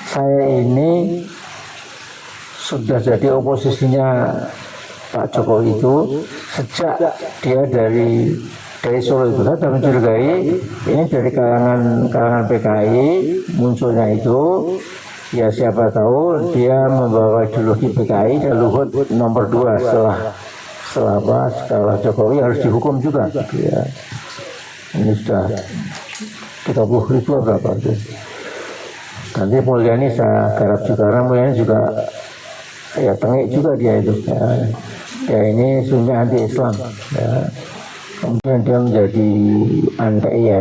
saya ini sudah jadi oposisinya Pak Jokowi itu sejak dia dari Solo itu. Saya sudah mencurigai ini dari kalangan PKI munculnya itu, ya siapa tahu dia membawa ideologi PKI dan Luhut nomor 2 setelah Jokowi harus dihukum juga gitu ya. Ini sudah 30.000 berapa itu. Nanti Mulyani saya garap juga, karena Mulyani juga ya tengik juga dia itu ya ini Sunni anti Islam ya. Kemudian dia menjadi anti ya.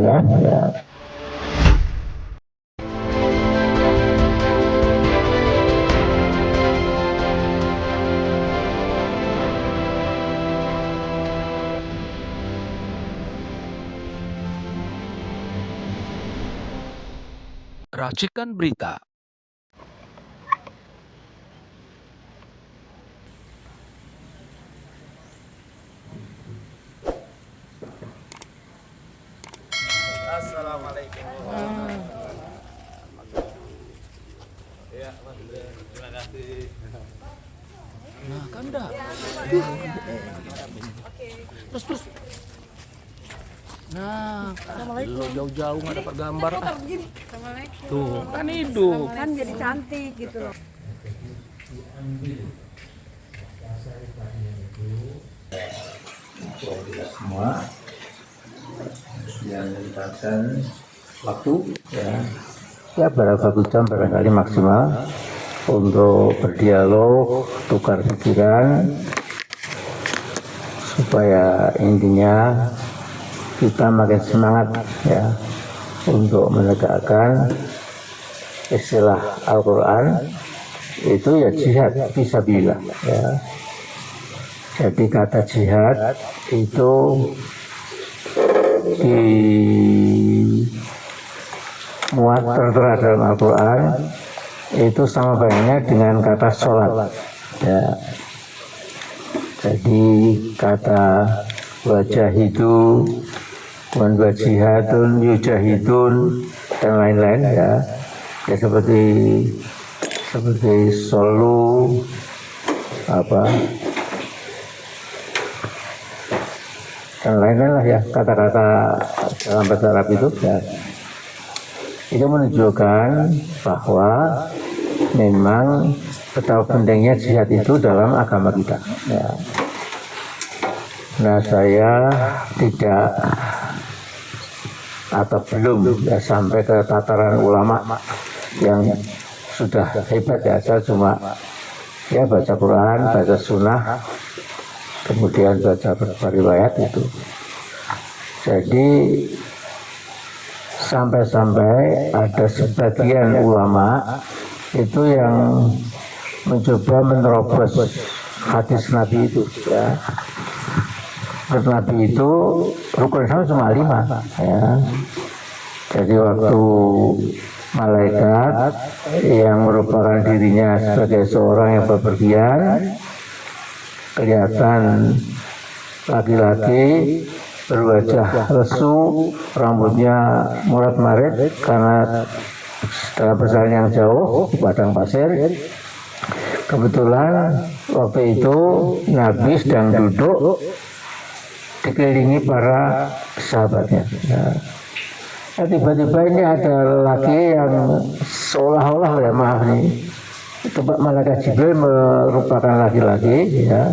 Racikan berita. Assalamualaikum. Ya, Mas. Terima kasih. Nah, kan dah. Terus. Nah, lu jauh-jauh nggak dapat gambar. Tuh, kan hidup. Kan jadi cantik gitu loh. Kita semua yang melibatkan waktu ya berapa jam barangkali maksimal untuk berdialog, tukar pikiran, supaya intinya kita makin semangat ya untuk menegakkan istilah Al-Quran itu ya jihad fisabilillah ya. Jadi kata jihad itu dimuat tertera dalam Al-Quran itu sama banyaknya dengan kata sholat ya. Jadi kata wajahidu wan wajihadun yujahidun dan lain-lain ya seperti solu dan lain-lain lah ya, kata-kata dalam bahasa Arab itu ya. Itu menunjukkan bahwa memang betapa pentingnya jihad itu dalam agama kita ya. Nah, saya tidak atau belum ya sampai ke tataran ulama yang sudah hebat ya. Saya cuma ya baca Quran, baca sunnah, kemudian baca beberapa riwayat itu. Jadi sampai-sampai ada sebagian ulama itu yang mencoba menerobos hadis Nabi itu ya. Hadis Nabi itu rukun Islam cuma 5 ya. Jadi waktu malaikat yang merupakan dirinya sebagai seorang yang bepergian kelihatan laki-laki berwajah lesu, rambutnya morat-marit karena dalam perjalanan yang jauh di padang pasir. Kebetulan waktu itu Nabi sedang duduk dikelilingi para sahabatnya. Nah, tiba-tiba ini ada laki yang seolah-olah ya maaf nih, tempat malaikat Jibril merupakan laki-laki ya,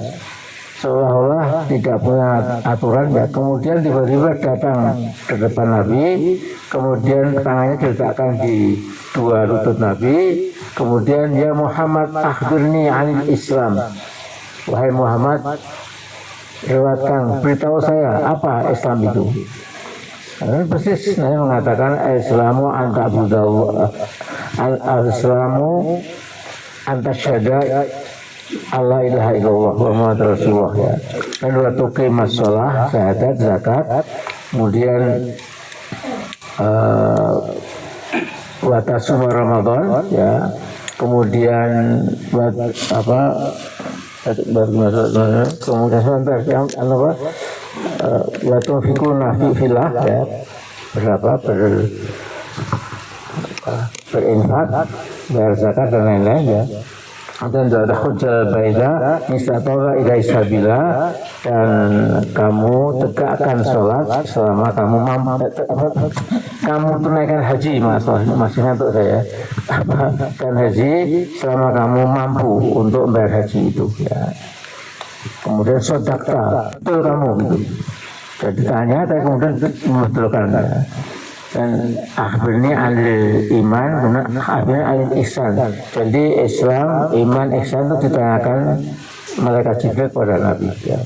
seolah-olah tidak punya aturan ya. Kemudian tiba-tiba datang ke depan Nabi, kemudian tangannya diletakkan di dua lutut Nabi, kemudian ya Muhammad akhbirni anil Islam, wahai Muhammad riwayatkan, beritahu saya apa Islam itu. Nah, persis saya mengatakan Islamu anta budallah, al-Islamu anta syada Allah ilaha illallah wa Muhammad Rasulullah ya. Dan wa tuqimas shalah, syahadat, zakat, kemudian wa tasum Ramadan ya, kemudian buat kemudian sebentar yang wa tunfikuna fi fillah ya, berinfak, bayar zakat dan lain-lain ya. Dan hujjal baida istata'a ilaihi sabila, dan kamu tegakkan sholat selama kamu kamu tunaikan haji, maksudnya untuk saya dan haji selama kamu mampu untuk membayar haji itu ya. Kemudian sodakta, betul kamu gitu. Jadi tanya, tapi kemudian membetulkan ya. Dan akhirnya alil iman, akhirnya alil ihsan. Jadi Islam, iman, ihsan itu ditanyakan malaikat Jibril kepada Nabi ya.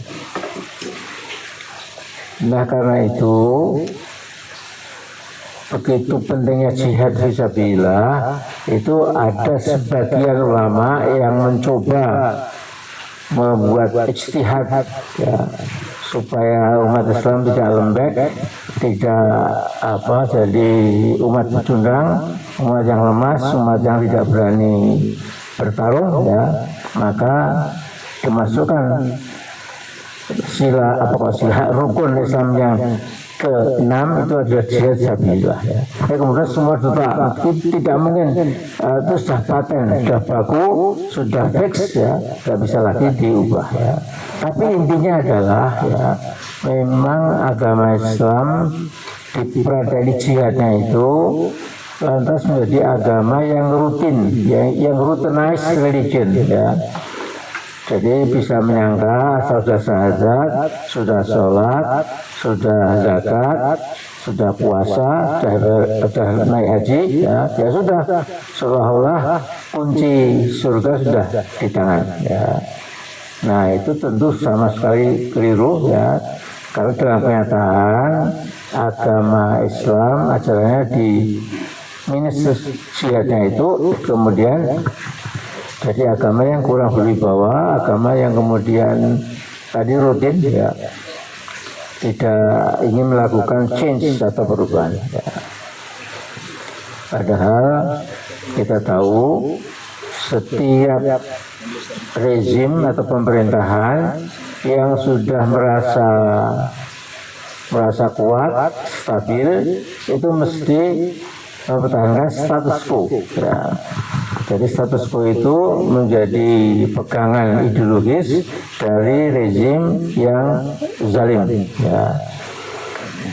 Nah karena itu begitu pentingnya jihad fisabilillah, itu ada sebagian ulama yang mencoba membuat ijtihad ya, supaya umat Islam tidak lembek, tidak jadi umat pecundang, umat yang lemas, umat yang tidak berani bertarung ya, maka dimasukkan sila rukun Islam yang ke-6 itu adalah jihad fisabilillah ya. Kemudian semua tidak mungkin itu sudah paten, sudah baku, sudah fix ya, tidak bisa lagi diubah ya. Tapi intinya adalah ya, memang agama Islam dipradani jihadnya itu lantas menjadi agama yang rutin, yang routinized religion ya. Jadi bisa menyangka sudah syahadat, sudah sholat, sudah zakat, sudah puasa, sudah naik haji, ya sudah, seolah-olah kunci surga sudah di tangan. Ya. Nah itu tentu sama sekali keliru ya, karena dalam kenyataan agama Islam ajarannya di minus jihadnya itu kemudian jadi agama yang kurang berwibawa, agama yang kemudian tadi rutin ya, tidak ingin melakukan change atau perubahan ya. Padahal kita tahu setiap rezim atau pemerintahan yang sudah merasa kuat, stabil, itu mesti mempertahankan status quo ya. Jadi status quo itu menjadi pegangan ideologis dari rezim yang zalim ya.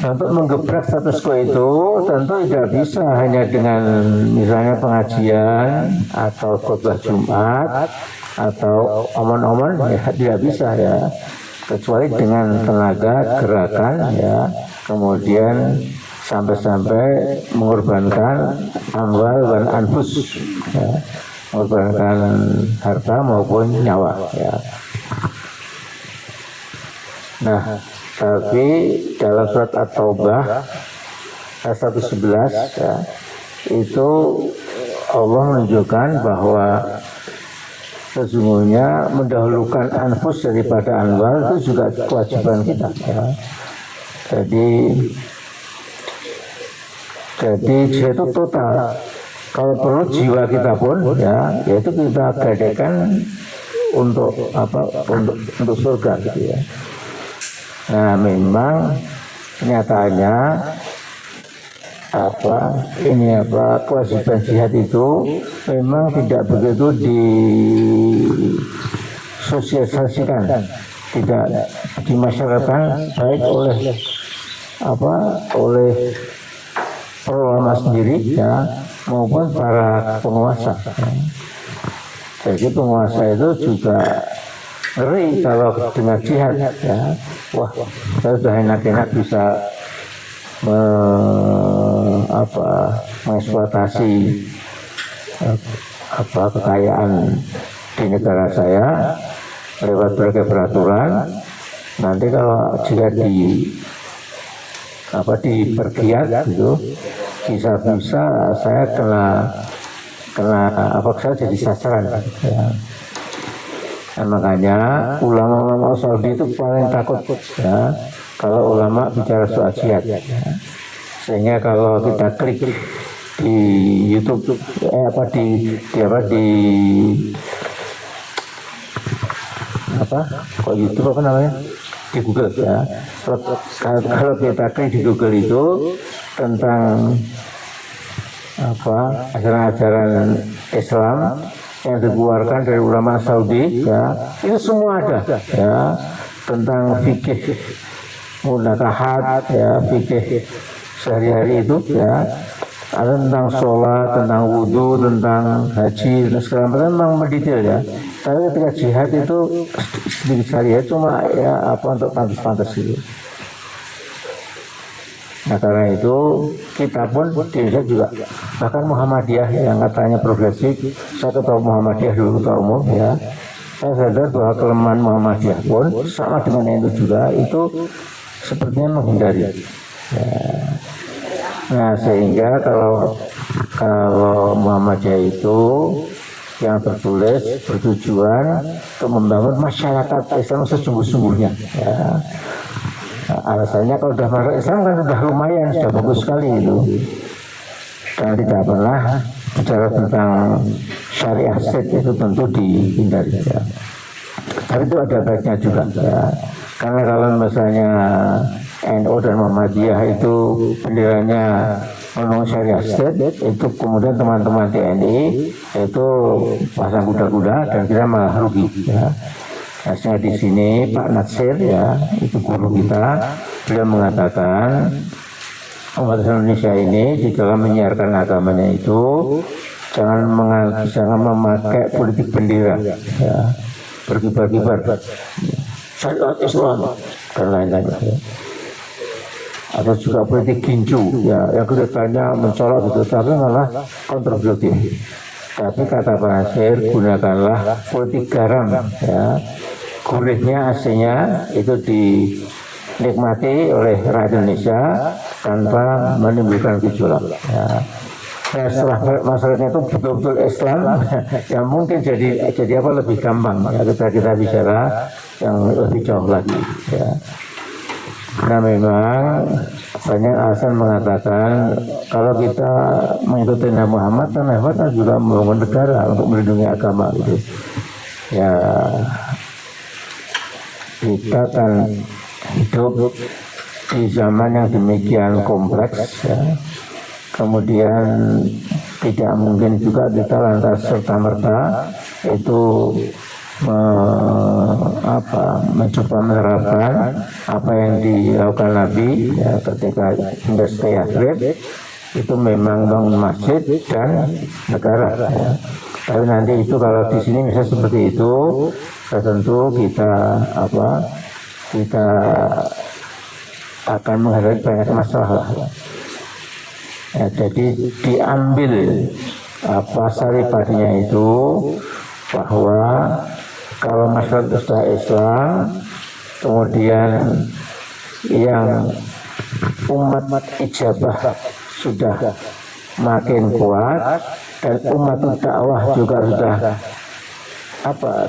Untuk menggebrak status quo itu tentu tidak bisa hanya dengan misalnya pengajian atau khutbah Jumat atau omon-omon ya, tidak bisa ya, kecuali dengan tenaga gerakan ya, kemudian sampai mengorbankan amwal dan anfus ya, mengorbankan harta maupun nyawa ya. Nah tapi dalam surat At-Taubah ayat 111 ya, itu Allah menunjukkan bahwa sesungguhnya mendahulukan anfus daripada amwal itu juga kewajiban kita ya. Jadi jihad itu total. Kalau perlu jiwa kita pun ya, yaitu kita gadekan untuk untuk surga gitu ya. Nah memang kenyataannya kewajiban jihad itu memang tidak begitu disosialisasikan, tidak dimasyarakatkan baik oleh ulama sendiri ya maupun para penguasa ya. Jadi penguasa itu juga ngeri kalau dengan jihad ya. Wah, saya sudah enak-enak bisa mengeksploitasi kekayaan di negara saya lewat berbagai peraturan. Nanti kalau jihad dipergiat gitu, bisa-bisa saya saya jadi sasaran ya. Dan makanya ulama-ulama Saudi itu paling takut ya kalau ulama bicara soal jihad ya. Sehingga kalau kita klik di YouTube YouTube di Google ya. Kalau kita klik di Google itu tentang ajaran-ajaran Islam yang dikeluarkan dari ulama Saudi, ya itu semua ada, ya tentang fikih munakahat, ya fikih sehari-hari itu, ya ada tentang sholat, tentang wudhu, tentang haji, dan segala macam, memang mendetail ya. Tapi ketika jihad itu sedikit sekali ya, cuma ya untuk pantas-pantas gitu. Nah karena itu kita pun di Indonesia juga, bahkan Muhammadiyah yang katanya progresif, saya ketua Muhammadiyah dulu, ketua umum ya, saya sadar bahwa kelemahan Muhammadiyah pun sama dengan NU juga itu sepertinya menghindari. Ya. Nah sehingga kalau Muhammadiyah itu yang tertulis bertujuan untuk membangun masyarakat Islam sesungguh-sungguhnya. Ya. Nah, alasannya kalau sudah masuk Islam kan sudah lumayan, sudah bagus sekali itu. Dan tidak pernah bicara tentang syariah state itu tentu dihindari. Ya. Tapi itu ada baiknya juga. Ya. Karena kalau misalnya NU dan Muhammadiyah itu benderanya memang syariah state, itu kemudian teman-teman TNI itu pasang kuda-kuda dan kita malah rugi. Ya. Hasilnya di sini Pak Natsir ya, itu guru kita, beliau mengatakan umat Indonesia ini di dalam menyiarkan agamanya itu jangan memakai politik bendera, ya, berkibar-kibar, syariat Islam dan lain-lain. Ya. Atau juga politik gincu, ya, yang kelihatannya mencolok gitu, tapi malah kontraproduktif. Tapi kata Pak Nasir, gunakanlah politik garam, ya. Gurihnya, asinnya itu dinikmati oleh rakyat Indonesia tanpa menimbulkan gejolak. Ya. Nah, setelah masyarakatnya itu betul-betul Islam, ya mungkin jadi apa lebih gampang ya kita bicara yang lebih jauh lagi. Ya. Nah memang banyak alasan mengatakan kalau kita mengikuti Nabi Muhammad, kan juga membangun negara untuk melindungi agama gitu. Ya kita kan hidup di zaman yang demikian kompleks, ya. Kemudian tidak mungkin juga kita lantas serta-merta itu mencoba menerapkan apa yang dilakukan Nabi ya, ketika industri Yathrib itu memang bangun masjid dan negara. Ya. Tapi nanti itu kalau di sini misalnya seperti itu, tentu kita akan menghadapi banyak masalah. Ya, jadi diambil saripatinya itu bahwa kalau masyarakat sudah Islam, kemudian yang umat ijabah sudah makin kuat dan umat dakwah juga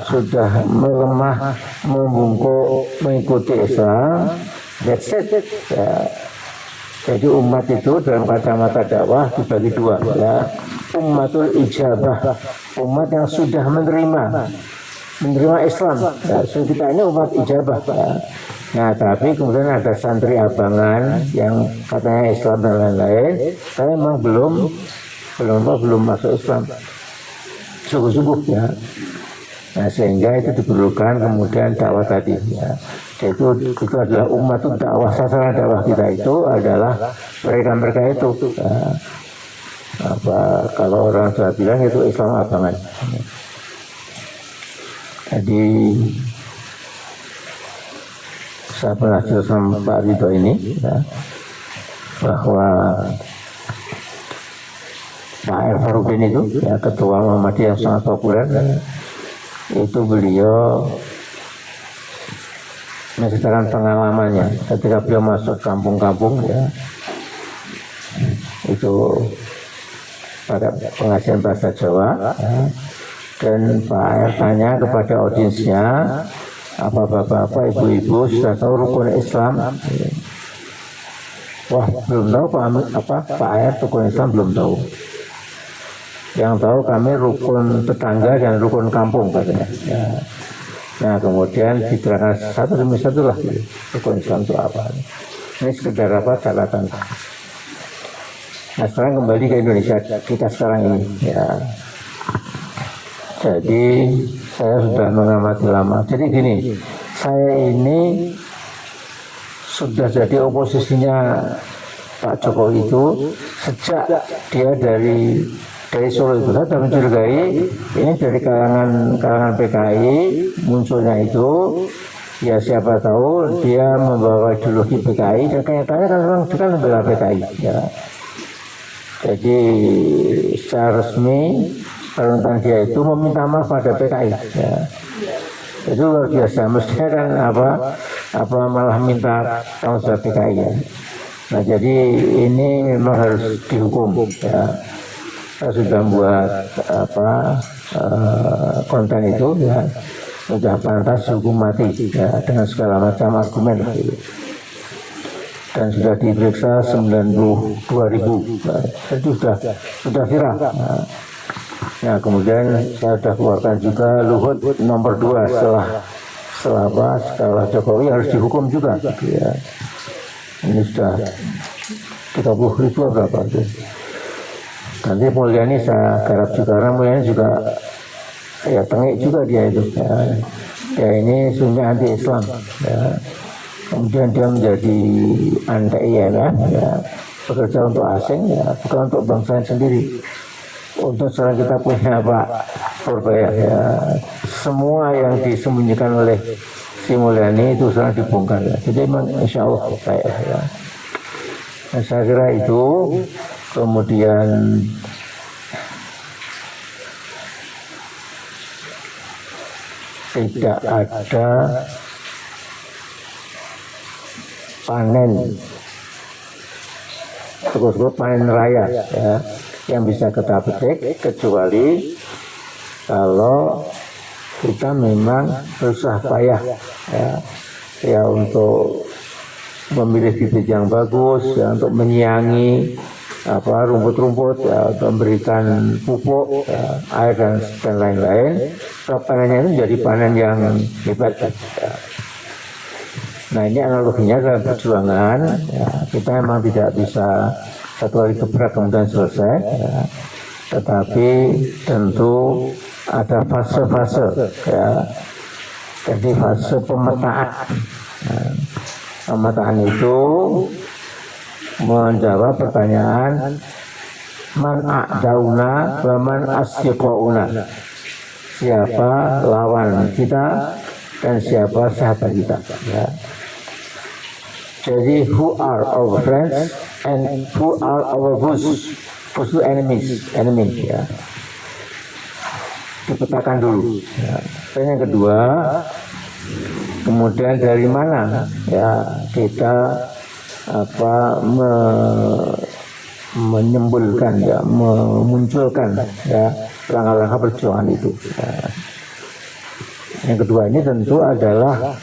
sudah melemah, membungkuk mengikuti Islam. That's it. Ya. Jadi umat itu dalam kacamata dakwah dibagi dua, ya. Umatul ijabah, umat yang sudah menerima Islam. Ya, kita ini umat ijabah. Ya. Nah, tapi kemudian ada santri abangan yang katanya Islam dan lain-lain, tapi memang belum masuk Islam sungguh-sungguh, ya. Nah, sehingga itu diperlukan kemudian dakwah tadi, ya. Itu adalah umat dakwah, sasaran dakwah kita itu adalah mereka itu. Ya. Kalau orang Jawa bilang itu Islam abangan. Jadi saya pernah cerita sama Pak Ridho ini, ya, bahwa Pak R. Farudin itu, ya, ketua Muhammadiyah yang sangat populer, ya, itu beliau menceritakan pengalamannya ketika beliau masuk kampung-kampung, ya, itu pada pengajian bahasa Jawa, ya, dan Pak R. tanya kepada audiensnya, apa bapak-bapak, ibu-ibu sudah tahu rukun Islam? Ya. Wah, belum tahu Pak R. rukun Islam belum tahu. Yang tahu kami rukun tetangga dan rukun kampung katanya. Ya. Nah kemudian diterangkan satu demi satu lah rukun Islam itu apa. Ini sekedar catatan. Nah sekarang kembali ke Indonesia kita sekarang ini ya. Jadi saya sudah mengamati lama. Jadi gini, saya ini sudah jadi oposisinya Pak Jokowi itu sejak dia dari Solo itu. Saya sudah mencurigai ini dari kalangan PKI munculnya itu. Ya siapa tahu dia membawa ideologi PKI dan kayaknya kan memang dia kan membela PKI ya. Jadi secara resmi pernyataan dia itu meminta maaf pada PKI ya. Itu luar biasa, mestinya kan apa malah minta tanggung jawab PKI ya. Nah jadi ini memang harus dihukum ya. Saya sudah buat konten itu ya, sudah pantas hukum mati ya, dengan segala macam argumen gitu. Dan sudah diperiksa 92.000 itu sudah viral. Nah kemudian saya sudah keluarkan juga Luhut nomor 2 setelah Jokowi harus dihukum juga ya. Ini sudah 30.000 berapa itu. Nanti Mulyani saya garap juga, karena Mulyani juga ya tengik juga dia itu ya ini sungguh anti Islam ya. Kemudian dia menjadi anti IMF ya, bekerja untuk asing ya, bukan untuk bangsa sendiri. Untuk sekarang kita punya Pak Purbaya ya, semua yang disembunyikan oleh si Mulyani itu sekarang dibongkar ya. Jadi memang insya Allah baik ya. Nah, saya kira itu. Kemudian tidak ada panen syukur-syukur panen raya ya, yang bisa kita petik kecuali kalau kita memang susah payah ya untuk memilih bibit yang bagus ya, untuk menyiangi rumput-rumput ya, untuk memberikan pupuk ya, air dan lain-lain. Panennya itu menjadi panen yang hebat ya. Nah ini analoginya dalam perjuangan ya, kita memang tidak bisa satu hari gebrak kemudian selesai ya, tetapi tentu ada fase-fase ya. Jadi fase pemetaan nah, pemetaan itu menjawab pertanyaan man a'dauna wa man asyiqauna, siapa lawan kita dan siapa sahabat kita ya. Jadi who are our friends and who are our foes enemies ya, dipetakan dulu ya. Dan yang kedua, kemudian dari mana ya kita menyembulkan ya, memunculkan ya langkah-langkah perjuangan itu ya. Yang kedua ini tentu adalah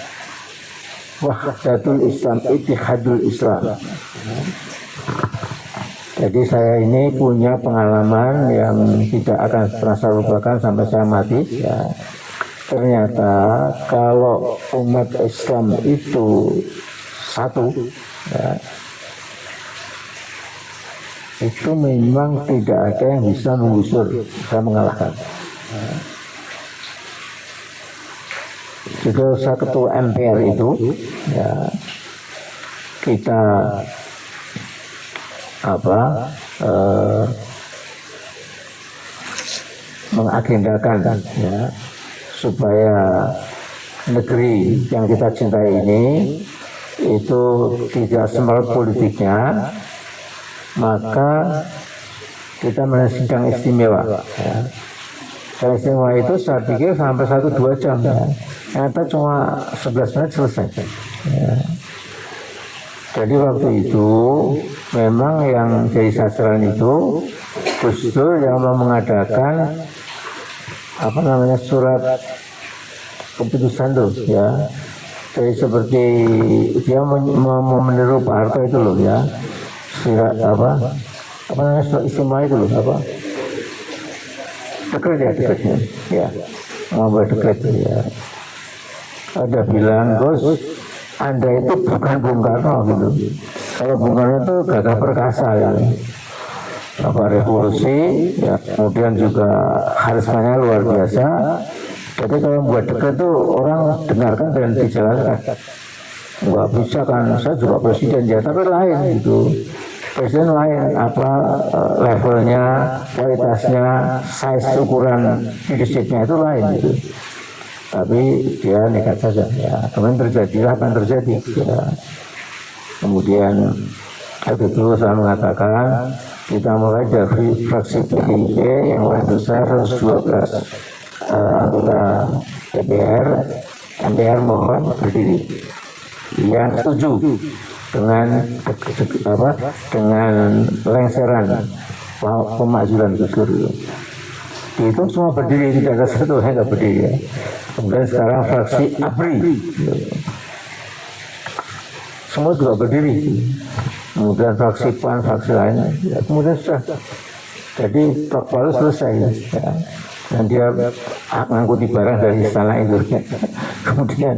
wahdatul Islam, ittihadul Islam. Jadi saya ini punya pengalaman yang tidak akan pernah saya lupakan sampai saya mati ya. Ternyata kalau umat Islam itu satu ya, itu memang tidak ada yang bisa menggusur, bisa mengalahkan ya. Juga saya ketua MPR itu ya, kita mengagendakan ya, supaya negeri yang kita cintai ini itu tidak semarak politiknya, maka kita sidang istimewa ya. Sidang istimewa itu saya pikir sampai 1-2 jam ya. Ternyata cuma 11 menit selesai ya. Jadi waktu itu memang yang jadi sasaran itu Gus Dur yang mau mengadakan surat keputusan tuh ya. Jadi seperti dia mau meniru Pak Harto itu loh ya, surat surat istimewa itu loh dekretnya ya, membuat dekret ya. Ada bilang, Gus, Anda itu bukan Bung Karno gitu. Kalau Bung Karno itu gagah perkasa ya. revolusi, ya, kemudian juga karismanya luar biasa. Jadi kalau buat dekat tuh orang dengarkan dan dijalankan. Nggak bisa kan, saya juga presiden ya, tapi lain gitu. Presiden lain levelnya, kualitasnya, size ukuran leadershipnya itu lain gitu. Tapi dia nekat saja. Ya, kemudian terjadilah apa yang terjadi. Ya. Kemudian itu saya mengatakan kita mulai dari fraksi PDIP yang paling besar 112 anggota DPR. MPR mohon berdiri. Yang setuju dengan lengseran pemakzulan Gus Dur itu semua berdiri, tidak ada satu yang nggak berdiri ya. Kemudian sekarang fraksi ABRI semua juga berdiri, kemudian fraksi PAN, fraksi lain ya, kemudian sudah jadi Tok Palu selesai ya. Dan dia mengangkuti barang dari istana itu ya. Kemudian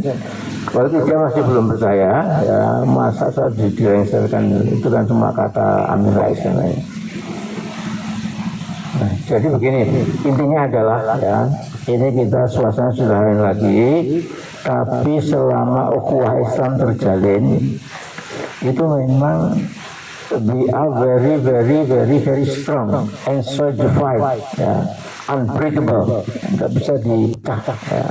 waktu dia masih belum percaya ya, masa saat dilengserkan itu kan cuma kata Amin Rais dan lain. Nah, jadi begini, intinya adalah ya, ini kita suasana sudah lain lagi, tapi selama ukhuwah Islam terjalin itu memang we are very very very very strong and solidified ya, unbreakable, nggak bisa dipecah ya.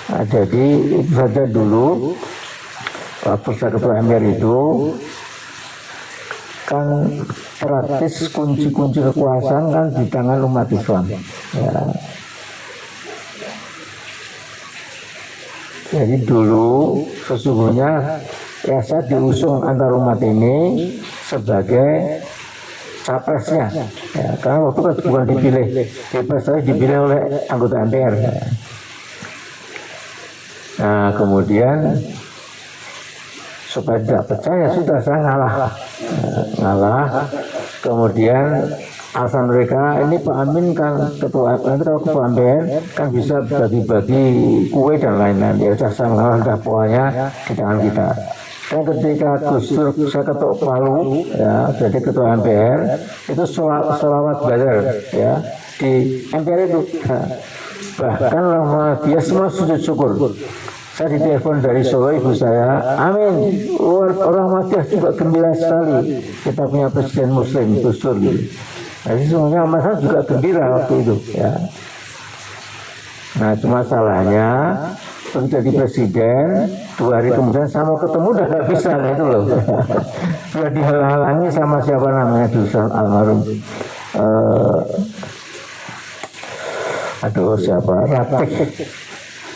Nah, jadi itu saja dulu waktu saya ketua MPR itu kan praktis kunci-kunci kekuasaan kan di tangan umat Islam ya. Jadi dulu sesungguhnya ya saya diusung antar umat ini sebagai capresnya ya, karena waktu kan bukan dipilih, capres saya dipilih oleh anggota MPR ya. Nah kemudian supaya tidak percaya sudah saya ngalah. Kemudian alasan mereka ini Pak Amin kan ketua MPR kan bisa bagi-bagi kue dan lain-lain. Ya sudah saya mengalah, dah pokoknya di tangan kita. Dan ketika Gus Dur saya ketua Palu ya, jadi ketua MPR itu sholawat badar ya di MPR itu. Bahkan dia semua sujud syukur. Saya ditelepon dari Solo ibu saya, Amin, orang Madinah juga gembira sekali kita punya presiden Muslim Gus Dur gitu. Jadi semuanya masyarakat juga gembira waktu itu ya. Nah cuma salahnya jadi presiden 2 hari kemudian saya mau ketemu udah gak bisa itu loh. Sudah dihalang-halangi sama siapa namanya Dusan almarhum siapa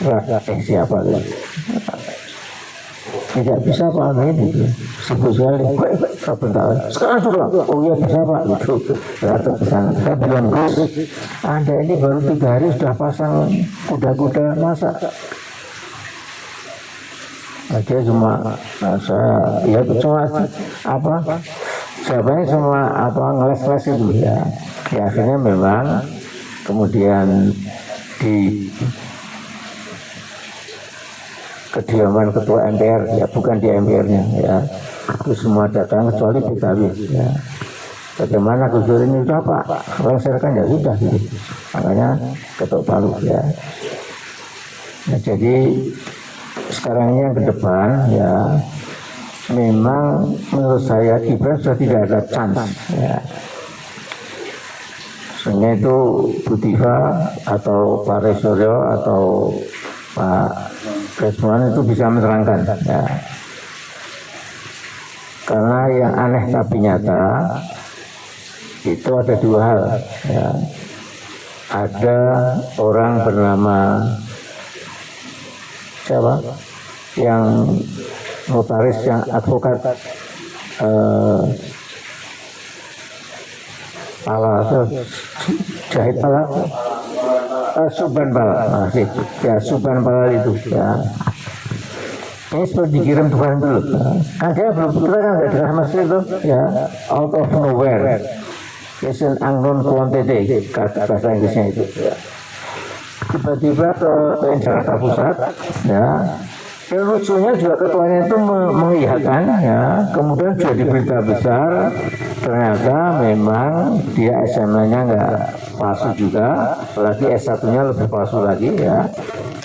Ratih siapa itu tidak bisa Pak Amin itu sibuk sekali sekarang sudah oh iya bisa Pak itu datang ke sana. Saya bilang Gus, Anda ini baru 3 hari sudah pasang kuda-kuda masa. Nah, dia cuma saya ya cuma jawabannya cuma ngeles-ngeles itu ya. Ya akhirnya memang kemudian di kediaman ketua MPR ya, bukan di MPR-nya ya, itu semua datang kecuali PKB ya. Bagaimana Gus Dur ini sudah Pak lengserkan ya sudah gitu. Makanya ketua Palu ya. Nah, jadi sekarang ini yang ke depan ya, memang menurut saya Gibran sudah tidak ada chance ya. Sebenarnya itu Budiva atau Pak Resuryo atau Pak Resmoan itu bisa menerangkan ya. Karena yang aneh tapi nyata itu ada 2 hal ya. Ada orang bernama siapa yang notaris yang advokat jahit pala Suban Pala ya, Suban Pala itu ya. Ini seperti dikirim Tuhan dulu kan dia belum, kita kan nggak dikasih masuk itu ya, out of nowhere, it's an unknown quantity bahasa Inggrisnya itu ya. Tiba-tiba ke Jakarta Pusat ya, Dan lucunya juga ketuanya itu mengiyakan ya. Kemudian jadi berita besar, ternyata memang dia SMA-nya nggak palsu juga, lagi S1-nya lebih palsu lagi ya.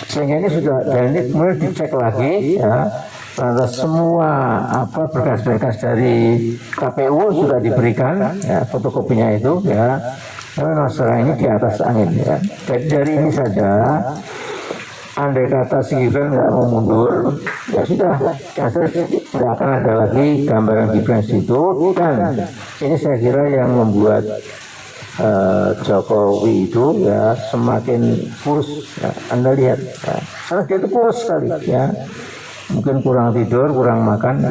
Sehingga ini sudah, dan ini kemudian dicek lagi ya. Lantas semua berkas-berkas dari KPU sudah diberikan ya, fotokopinya itu ya. Tapi masalah ini di atas angin ya. Jadi dari ini saja, andai kata si Gibran nggak mau mundur, ya sudah, tidak akan ada lagi gambaran Gibran situ. Dan ini saya kira yang membuat Jokowi itu ya semakin kurus. Ya. Anda lihat, ya. Karena dia itu kurus sekali ya. Mungkin kurang tidur, kurang makan,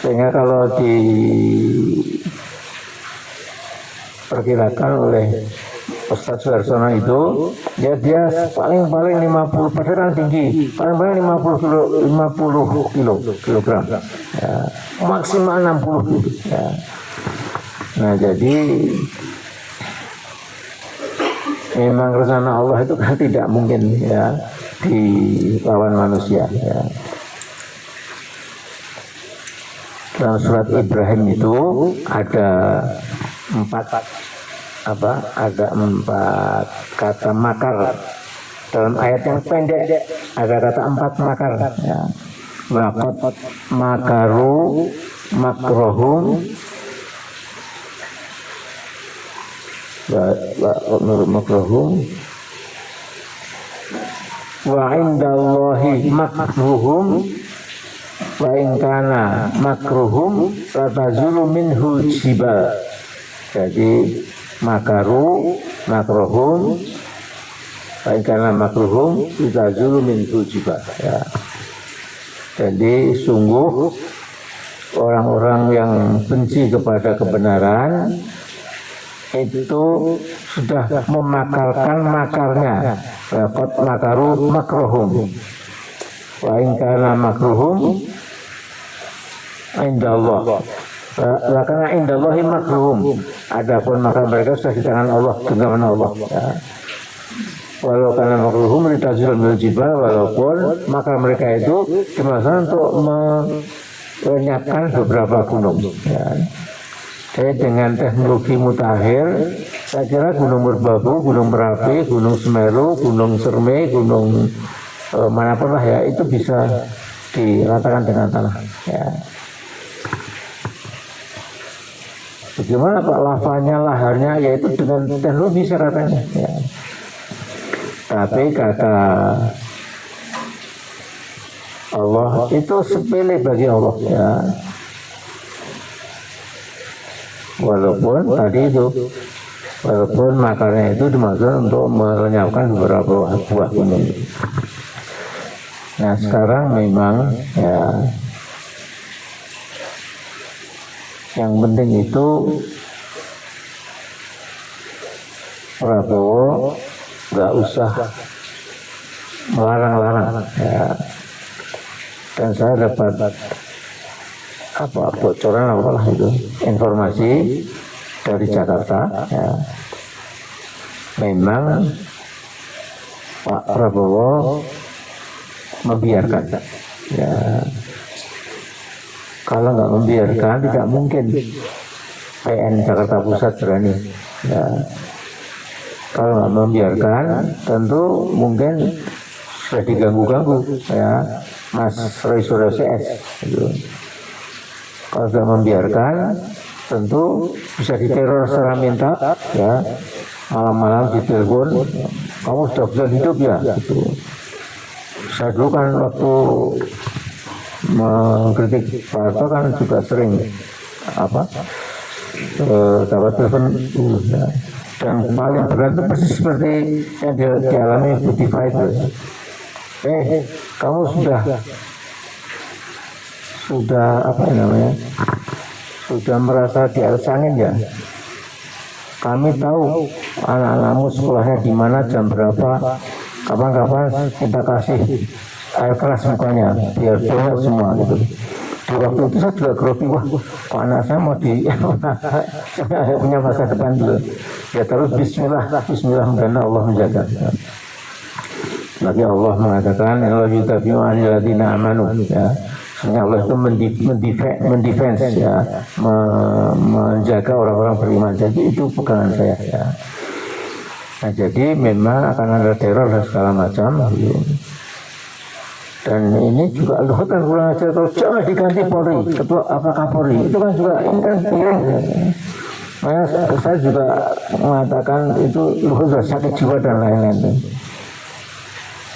sehingga kalau diperkirakan oleh Ustadz Suharsono itu ya dia paling 50 kan tinggi, paling 50 kilogram ya, maksimal 60 gitu ya. Nah jadi memang rencana Allah itu kan tidak mungkin ya dilawan manusia ya. Dalam surat Ibrahim itu ada empat kata makar. Dalam ayat yang pendek ada kata 4 makar ya. Waqad makaru makrohum makrohum wa indallahi makruhum wa in kana makruhum latazulu minhu jibal. Jadi makruhum wa in kana makruhum latazulu minhu jibal ya. Jadi sungguh orang-orang yang benci kepada kebenaran itu sudah memakarkan makarnya. Qad makaru makruhum wa in kana makruhum indallah. Karena indallahi makruhum. Adapun makar mereka sudah di tangan Allah, genggaman Allah. Ya. Walau karena makruhum litazil bil jibal, walaupun makar mereka itu dimaksudkan untuk melenyapkan beberapa gunung. Ya. Jadi dengan teknologi mutakhir, saya kira Gunung Merbabu, Gunung Merapi, Gunung Semeru, Gunung Serme, Gunung manapun lah ya, itu bisa diratakan dengan tanah. Ya. Bagaimana Pak lavanya, laharnya, yaitu dengan teknologi bisa katanya. Ya. Tapi kata Allah itu sepele bagi Allah. Ya. Walaupun tadi itu, walaupun makarnya itu dimaksud untuk melenyapkan beberapa buah gunung. Nah sekarang memang ya yang penting itu Prabowo nggak usah melarang-larang ya. Dan saya dapat bocoran apalah itu informasi dari Jakarta ya. Memang Pak Prabowo membiarkan ya. Kalau nggak membiarkan tidak mungkin PN Jakarta Pusat berani ya. Kalau nggak membiarkan tentu mungkin sudah diganggu-ganggu ya Mas Roy Suryo CS gitu. Kalau sudah membiarkan tentu bisa diteror secara minta ya, malam-malam ditelepon, kamu sudah bisa hidup ya gitu. Saya dulu kan waktu mengkritik Pak Harto kan juga sering dapat telepon ya. Dan paling berat itu persis seperti yang dialami Budiva itu. Kamu sudah merasa di atas angin ya. Kami tahu anak-anakmu sekolahnya di mana, jam berapa, kapan-kapan kita kasih air keras mukanya biar banyak semua gitu. Di waktu itu saya juga grogi, wah kok anak saya mau saya punya masa depan dulu ya. Terus Bismillah mudah-mudahan Allah menjaga. Apalagi Allah mengatakan Allah yutabi'u 'anil ladzina amanu ya. Sebenarnya Allah itu mendefense ya, menjaga orang-orang beriman. Jadi itu pegangan saya ya. Nah, jadi memang akan ada teror dan segala macam. Dan ini juga Luhut kan kurang ajar kalau jangan diganti Polri, ketua apa Kapolri itu kan juga ini kan makanya saya juga mengatakan itu Luhut sudah sakit jiwa dan lain-lain.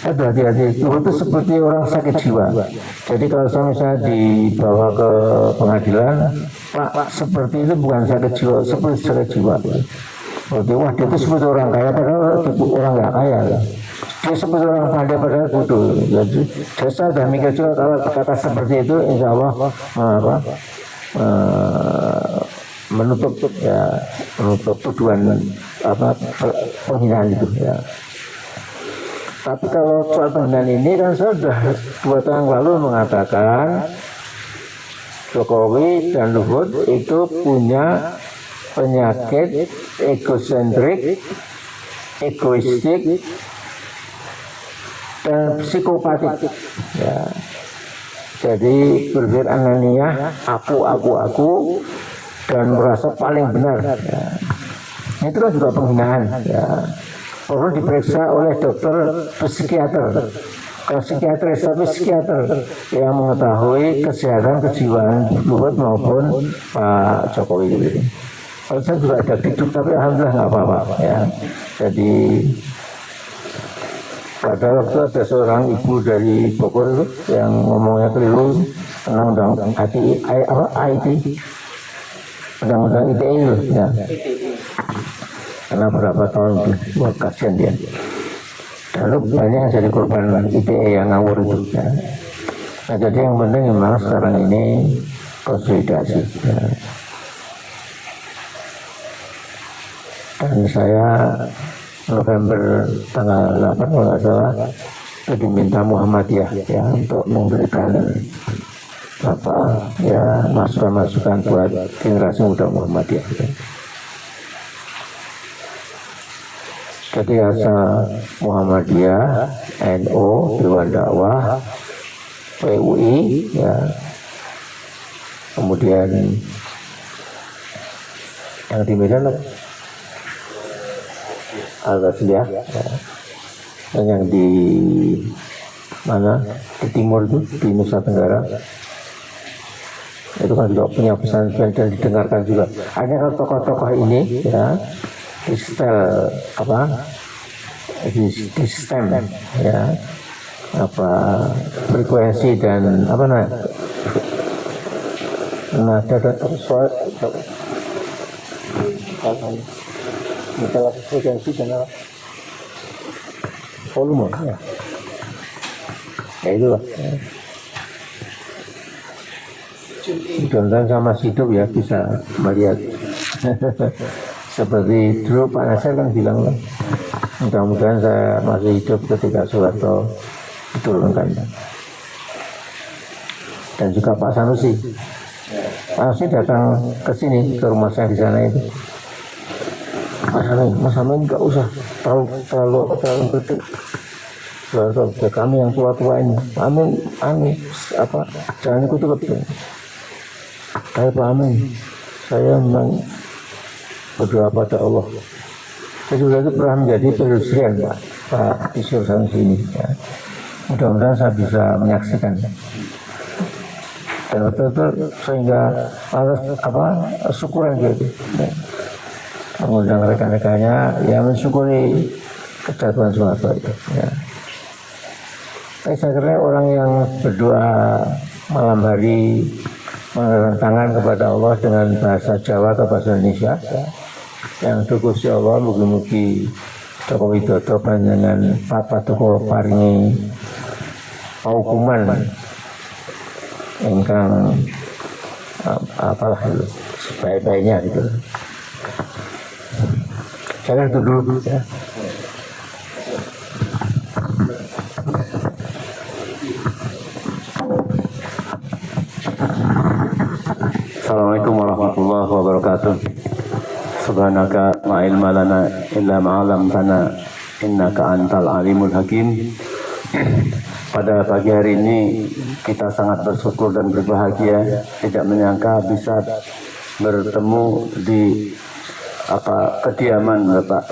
Aduh, hati-hati, Luhut itu seperti orang sakit jiwa. Jadi kalau saya misalnya dibawa ke pengadilan, Pak seperti itu bukan sakit jiwa, seperti sakit jiwa. Berarti wah dia itu seperti orang kaya padahal orang nggak kaya. Dia seperti orang pandai padahal bodoh. Jadi saya sudah mikir juga kalau kata seperti itu, insya Allah menutup tuduhan penghinaan itu ya. Tapi kalau soal penghinaan ini kan saya sudah 2 tahun lalu mengatakan Jokowi dan Luhut itu punya penyakit egosentrik, egoistik, dan psikopatik ya. Jadi berpikir ananiah, aku dan merasa paling benar ya. Itu kan juga penghinaan ya. Perlu diperiksa oleh dokter psikiater. Kalau psikiater tapi psikiater yang mengetahui kesehatan kejiwaan Luhut maupun Pak Jokowi ini. Kalau saya juga ada hidup tapi alhamdulillah nggak apa-apa ya. Jadi pada waktu ada seorang ibu dari Bogor itu yang ngomongnya keliru tentang undang-undang IT, undang-undang ITE itu ya. Karena berapa tahun itu buat kasihan dia. Lalu banyak yang jadi korban ITE yang ngawur itu ya. Nah, jadi yang penting memang sekarang ini konsolidasi ya. Dan saya November tanggal 8 kalau nggak salah itu diminta Muhammadiyah ya untuk memberikan masukan-masukan buat generasi muda Muhammadiyah ya. Jadi asal Muhammadiyah, NU, Dewan Dakwah, PUI ya, kemudian yang di Medan Al-Ghasliyah ya. Dan yang di mana di timur itu di Nusa Tenggara itu kan juga punya pesan dan didengarkan juga. Hanya kalau tokoh-tokoh ini ya di setel di stem ya frekuensi dan nada dan suara frekuensi dan volume ya itulah ya. Mudah-mudahan saya masih hidup ya bisa melihat seperti dulu Pak Nasir kan bilang lah, mudah-mudahan saya masih hidup ketika Soeharto diturunkan. Dan juga Pak Sanusi datang ke sini, ke rumah saya di sana itu. Mas Amin nggak usah terlalu gede. Soeharto, kami yang tua-tua ini, Amin jangan ikut-ikut. Saya Pak Amin, saya memang berdoa pada Allah. Saya juga itu pernah menjadi penelusuran Pak Isur Sanusi ini. Ya. Mudah-mudahan saya bisa menyaksikan. Dan betul-betul sehingga syukuran gitu. Ya. Mengundang rekan-rekannya, ya mensyukuri kejatuhan Soeharto itu. Ya. Tapi saya kira orang yang berdoa malam hari mengangkat tangan kepada Allah dengan bahasa Jawa atau bahasa Indonesia ya. Yang Gusti Allah mugi-mugi Joko Widodo panjenengan patuko paringi paukuman ingkang itu sebaik-baiknya gitu. Saya itu dulu ya. Assalamualaikum warahmatullahi wabarakatuh. Subhanaka la ilma lana illa ma 'allamtana innaka antal alimul hakim. pada pagi hari ini kita sangat bersyukur dan berbahagia, tidak menyangka bisa bertemu di kediaman Bapak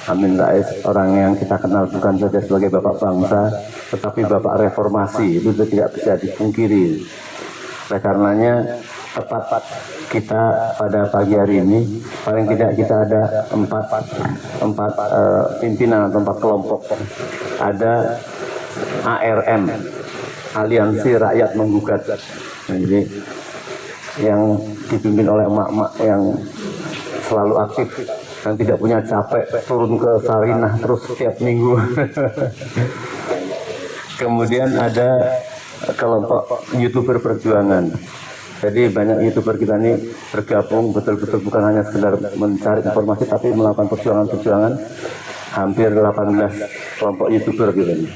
Amin Rais, orang yang kita kenal bukan saja sebagai Bapak bangsa, tetapi Bapak reformasi, itu tidak bisa dipungkiri. Oleh karenanya tepat kita pada pagi hari ini, paling tidak kita ada empat pimpinan atau 4 kelompok. Ada ARM, Aliansi Rakyat Menggugat, jadi yang dipimpin oleh emak-emak yang selalu aktif dan tidak punya capek turun ke Sarinah terus setiap minggu. Kemudian ada kelompok YouTuber perjuangan. Jadi banyak YouTuber kita ini bergabung betul-betul bukan hanya sekedar mencari informasi, tapi melakukan perjuangan-perjuangan. Hampir 18 kelompok YouTuber gitu.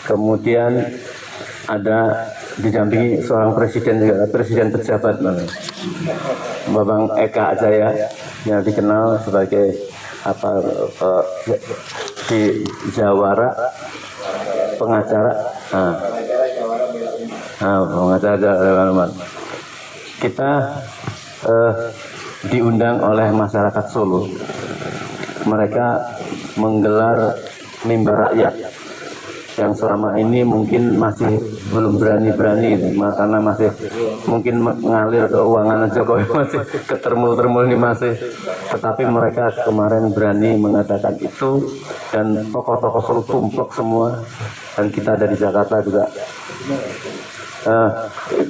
Kemudian ada didampingi seorang presiden juga, presiden pejabat, Babang Eka Ajaya, yang dikenal sebagai di Jawara pengacara, pengacara. Kita diundang oleh masyarakat Solo. Mereka menggelar mimbar rakyat yang selama ini mungkin masih belum berani-berani karena masih mungkin mengalir keuangan Jokowi, masih ketermul-termul ini masih, tetapi mereka kemarin berani mengatakan itu, dan tokoh-tokoh Solo tumplek semua, dan kita dari Jakarta juga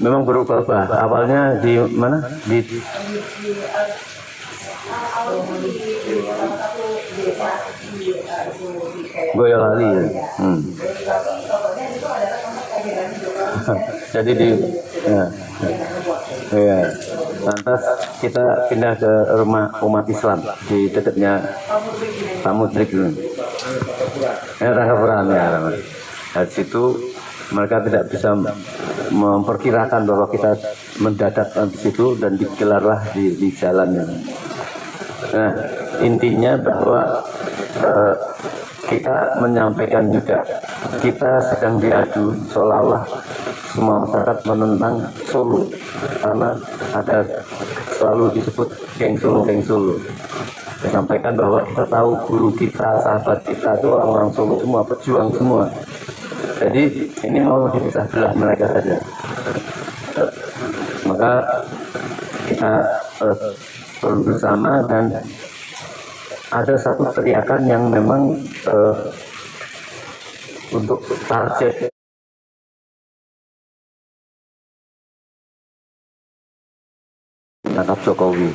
memang berubah-ubah. Awalnya di mana, di Boyolali ya. Jadi lantas kita pindah ke rumah umat Islam di dekatnya Samudrik ini. Rangkapuran ya. Dari situ mereka tidak bisa memperkirakan bahwa kita mendadak di situ dan digelarlah di jalannya. Nah, intinya bahwa kita menyampaikan juga kita sedang diadu, seolah-olah semua masyarakat menentang Solo karena ada selalu disebut geng Solo. Sampaikan bahwa kita tahu guru kita, sahabat kita itu orang-orang Solo semua, pejuang semua. Jadi ini mau dipecah belah mereka saja. Maka kita bersama, dan ada satu teriakan yang memang untuk target tangkap Jokowi.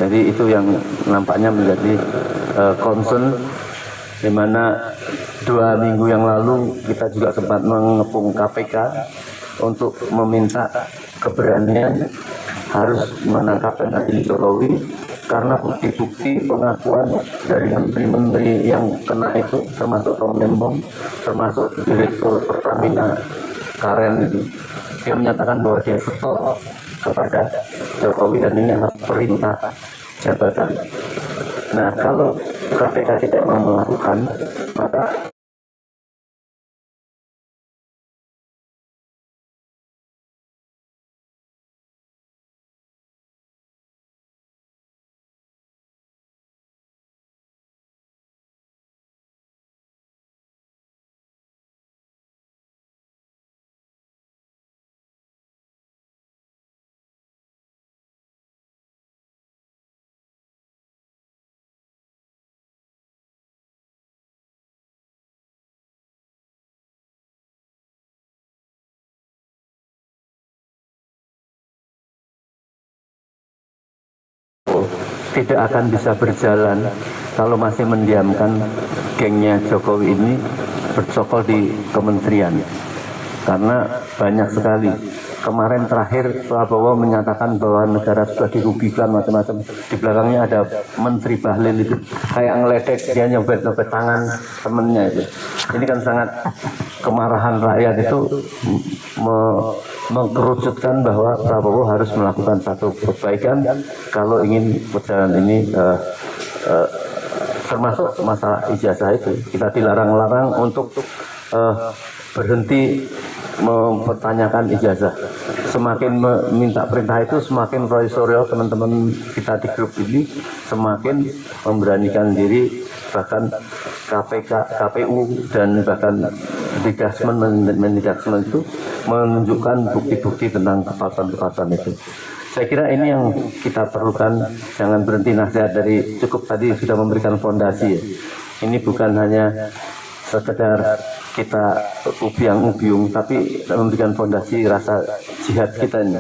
Jadi itu yang nampaknya menjadi concern, di mana 2 minggu yang lalu kita juga sempat mengepung KPK untuk meminta keberanian harus menangkap dan adili Jokowi, karena bukti-bukti pengakuan dari menteri-menteri yang kena itu, termasuk Tom Lembong, termasuk Direktur Pertamina Karen itu, dia menyatakan bahwa dia setor kepada Jokowi dan ini adalah perintah jabatan. Nah, kalau KPK tidak mau melakukan, maka tidak akan bisa berjalan kalau masih mendiamkan gengnya Jokowi ini bercokol di kementerian, karena banyak sekali. Kemarin terakhir Prabowo menyatakan bahwa negara sudah dirugikan macam-macam, di belakangnya ada Menteri Bahlil itu kayak ngeledek, dia nyobet-nyobet tangan temennya itu. Ini kan sangat, kemarahan rakyat itu mengkerucutkan bahwa Prabowo harus melakukan satu perbaikan kalau ingin perjalanan ini termasuk masalah ijazah itu. Kita dilarang-larang untuk berhenti mempertanyakan ijazah. Semakin meminta perintah itu, semakin Roy Suryo, teman-teman kita di grup ini semakin memberanikan diri, bahkan KPK, KPU dan bahkan mendikasmen itu menunjukkan bukti-bukti tentang kepatuhan itu. Saya kira ini yang kita perlukan, jangan berhenti nasihat dari cukup tadi sudah memberikan fondasi. Ini bukan hanya sekedar kita ubiang-ubiung, tapi memberikan fondasi rasa jihad kita ini.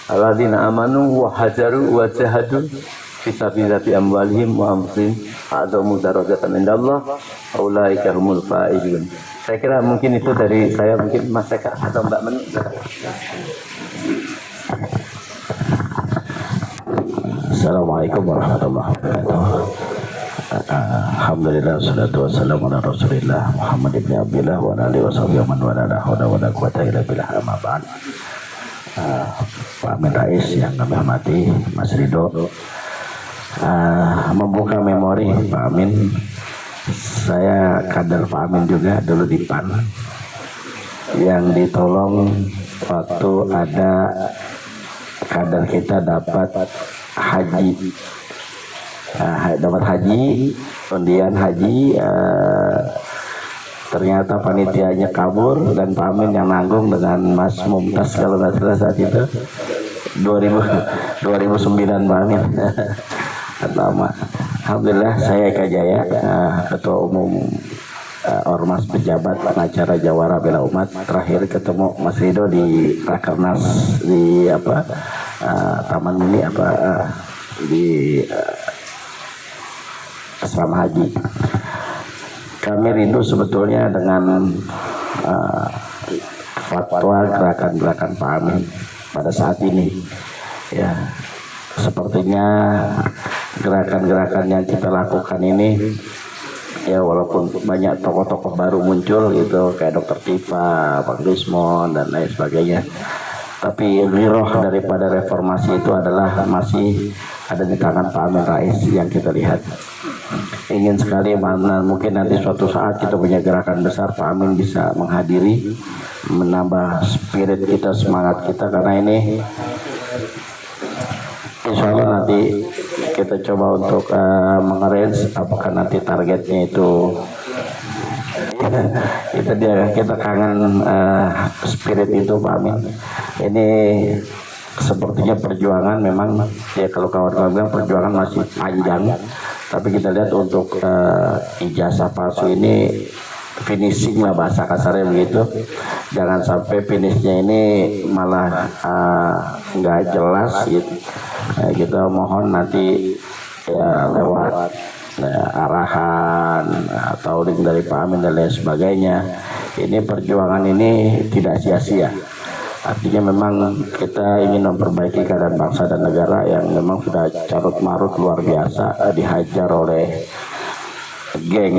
Alladzina amanu wa hajaru wa jahadu fisabilillahi amwalihim wa anfusihim a'dhamu darajatan indallah ulaika humul faizun. Saya kira mungkin itu dari saya, mungkin Mas Eka atau Mbak Men. Assalamualaikum warahmatullahi wabarakatuh. Alhamdulillah, salatu wassalamu ala rasulillah Muhammad ibn Abdillah wa ala alihi wa sahbihi man wala la hawla wa la quwwata illa billah, amma ba'd. Pak Amin Rais yang kami hormati, Mas Ridho, membuka memori Pak Amin. Saya kader Pak Amin juga dulu di PAN, yang ditolong waktu ada kader kita dapat haji, undian haji, ternyata panitianya kabur dan Pak Amin yang nanggung dengan Mas Mumtaz kalau nggak salah saat itu 2009 Pak Amin. Pertama, alhamdulillah saya Eka Jaya, Ketua Umum Ormas Pejabat Pengacara Jawara Bela Umat, terakhir ketemu Mas Ridho di Rakernas di Taman Mini di asrama haji. Kami rindu sebetulnya dengan fatwa gerakan-gerakan Pak Amin pada saat ini. Ya, sepertinya gerakan-gerakan yang kita lakukan ini, ya walaupun banyak tokoh-tokoh baru muncul gitu kayak Dr. Tifa, Pak Rismon dan lain sebagainya, tapi giroh daripada reformasi itu adalah masih ada di tangan Pak Amin Rais yang kita lihat. Ingin sekali mana mungkin nanti suatu saat kita punya gerakan besar, Pak Amin bisa menghadiri, menambah spirit kita, semangat kita, karena ini insya Allah nanti kita coba untuk mengarrange apakah nanti targetnya itu itu dia, kita kangen spirit itu Pak Amin. Ini sepertinya perjuangan memang ya, kalau kawan-kawan bilang perjuangan masih panjang, tapi kita lihat untuk ijazah palsu ini finishing lah bahasa kasarnya begitu. Jangan sampai finishnya ini malah nggak jelas gitu. Kita mohon nanti ya lewat arahan atau link dari Pak Amin dan lain sebagainya, ini perjuangan ini tidak sia-sia. Artinya memang kita ingin memperbaiki keadaan bangsa dan negara yang memang sudah carut marut luar biasa, dihajar oleh geng,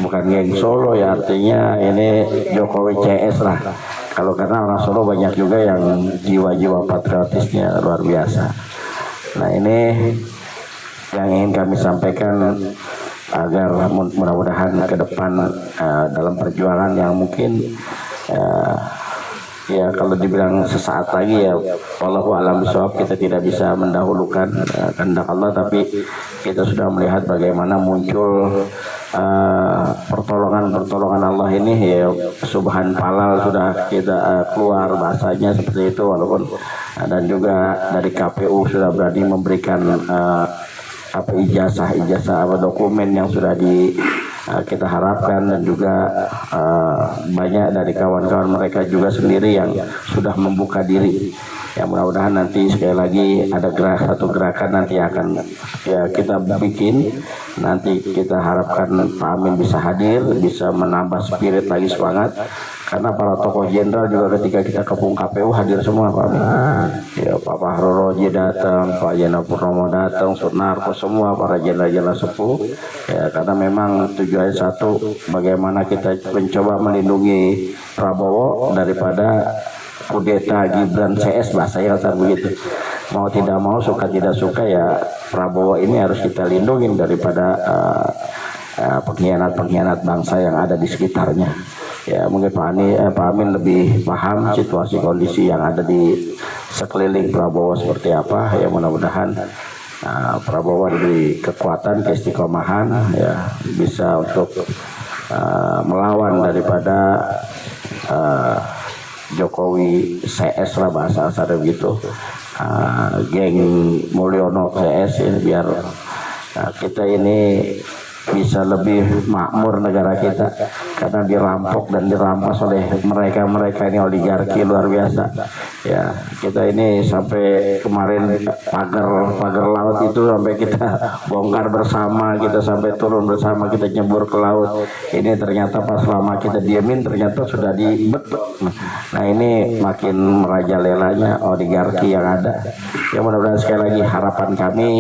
bukan geng Solo ya, artinya ini Jokowi CS lah. Kalau karena orang Solo banyak juga yang jiwa-jiwa patriotisnya luar biasa. Nah, ini yang ingin kami sampaikan agar mudah-mudahan ke depan dalam perjuangan yang mungkin ya kalau dibilang sesaat lagi ya wallahu a'lam bishawab, kita tidak bisa mendahulukan kehendak Allah, tapi kita sudah melihat bagaimana muncul pertolongan Allah ini ya, subhan falal sudah kita keluar bahasanya seperti itu, walaupun dan juga dari KPU sudah berani memberikan ijazah dokumen yang sudah kita harapkan, dan juga banyak dari kawan-kawan mereka juga sendiri yang sudah membuka diri. Ya mudah-mudahan nanti sekali lagi ada satu gerakan nanti akan ya kita bikin, nanti kita harapkan Pak Amin bisa hadir, bisa menambah spirit lagi, semangat, karena para tokoh jenderal juga ketika kita kepung KPU hadir semua Pak Amin. Ya Pak Fahru Roji datang, Pak Jena Purnomo datang, Sunarko, semua para jenderal-jenderal sepuh ya, karena memang tujuannya satu, bagaimana kita mencoba melindungi Prabowo daripada kudeta Gibran CS, bahasa yang begitu. mau tidak mau, suka tidak suka ya, Prabowo ini harus kita lindungi daripada pengkhianat-pengkhianat bangsa yang ada di sekitarnya. Ya mungkin Pak Amin lebih paham situasi kondisi yang ada di sekeliling Prabowo seperti apa. Ya mudah-mudahan Prabowo diberi kekuatan, keistiqomahan, ya bisa untuk melawan daripada Jokowi CS lah, bahasa asal gitu, geng Mulyono CS ini, biar kita ini bisa lebih makmur negara kita, karena dirampok dan dirampas oleh mereka ini oligarki luar biasa. Ya kita ini sampai kemarin pagar laut itu sampai kita bongkar bersama, kita sampai turun bersama, kita nyebur ke laut. Ini ternyata pas lama kita diemin ternyata sudah dibetuk. Nah ini makin merajalelanya oligarki yang ada. Ya mudah-mudahan sekali lagi harapan kami,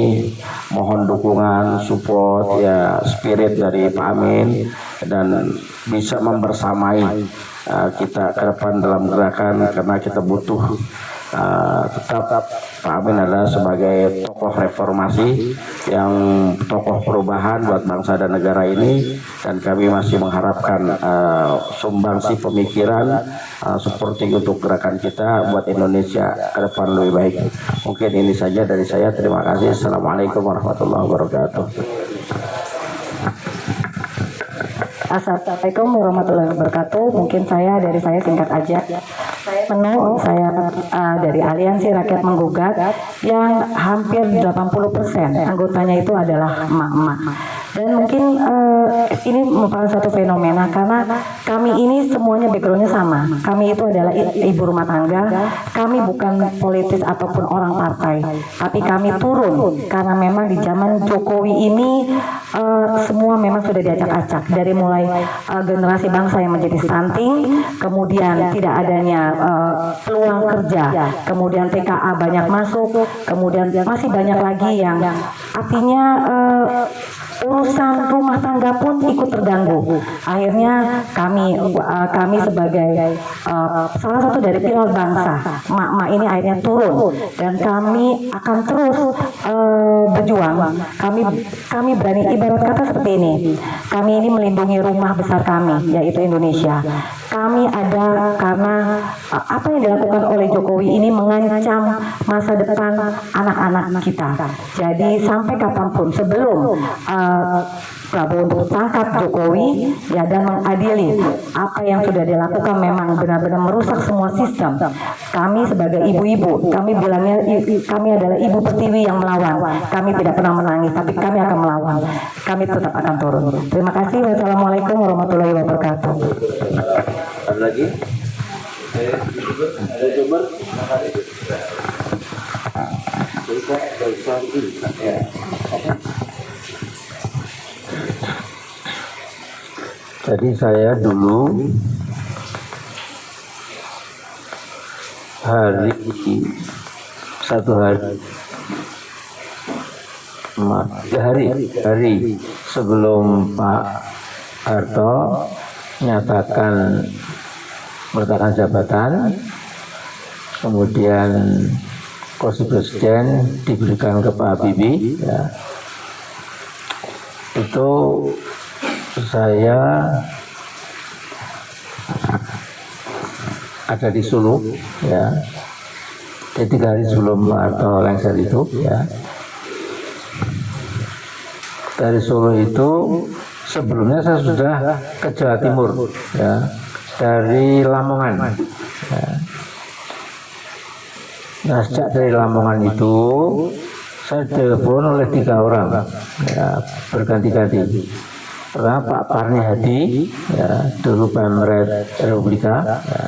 mohon dukungan, support, ya spirit dari Pak Amin, dan bisa membersamai kita ke depan dalam gerakan, karena kita butuh tetap Pak Amin adalah sebagai tokoh reformasi, yang tokoh perubahan buat bangsa dan negara ini, dan kami masih mengharapkan sumbangsi pemikiran seperti untuk gerakan kita buat Indonesia ke depan lebih baik. Mungkin ini saja dari saya, terima kasih. Assalamualaikum warahmatullahi wabarakatuh. Assalamualaikum warahmatullahi wabarakatuh. Mungkin dari saya singkat aja. Saya dari Aliansi Rakyat Menggugat, yang hampir 80% anggotanya itu adalah emak-emak. Dan mungkin ini merupakan satu fenomena, karena kami ini semuanya backgroundnya sama. Kami itu adalah ibu rumah tangga. Kami bukan politis ataupun orang partai, tapi kami turun karena memang di zaman Jokowi ini semua memang sudah diacak-acak, dari mulai generasi bangsa yang menjadi stunting, kemudian tidak adanya peluang kerja, kemudian TKA banyak masuk, kemudian masih banyak lagi yang artinya urusan rumah tangga pun ikut terganggu. Akhirnya kami sebagai salah satu dari pilar bangsa, mak-mak ini akhirnya turun, dan kami akan terus berjuang. Kami berani, ibarat kata seperti ini, kami ini melindungi rumah besar kami, yaitu Indonesia. Kami ada karena apa yang dilakukan oleh Jokowi ini mengancam masa depan anak-anak kita. Jadi sampai kapanpun, sebelum Prabowo untuk tangkap Jokowi, ya, dan mengadili apa yang sudah dilakukan memang benar-benar merusak semua sistem. Kami sebagai ibu-ibu, kami bilangnya kami adalah ibu pertiwi yang melawan. Kami tidak pernah menangis, tapi kami akan melawan. Kami tetap akan turun. Terima kasih. Wassalamualaikum warahmatullahi wabarakatuh. Ada lagi? Ada coba? Jadi saya dulu satu hari sebelum Pak Harto menyatakan meletakkan jabatan, kemudian kursi presiden diberikan ke Pak Habibie, ya, itu saya ada di Solo, ya. Jadi 3 hari sebelum Pak Harto lengser itu, ya. Dari Solo itu sebelumnya saya sudah ke Jawa Timur, ya, dari Lamongan. Ya. Nah, sejak dari Lamongan itu saya telepon oleh 3 orang, ya, berganti-ganti. Pertama Pak Parni Hadi, ya, dulu Pemret Republika, ya.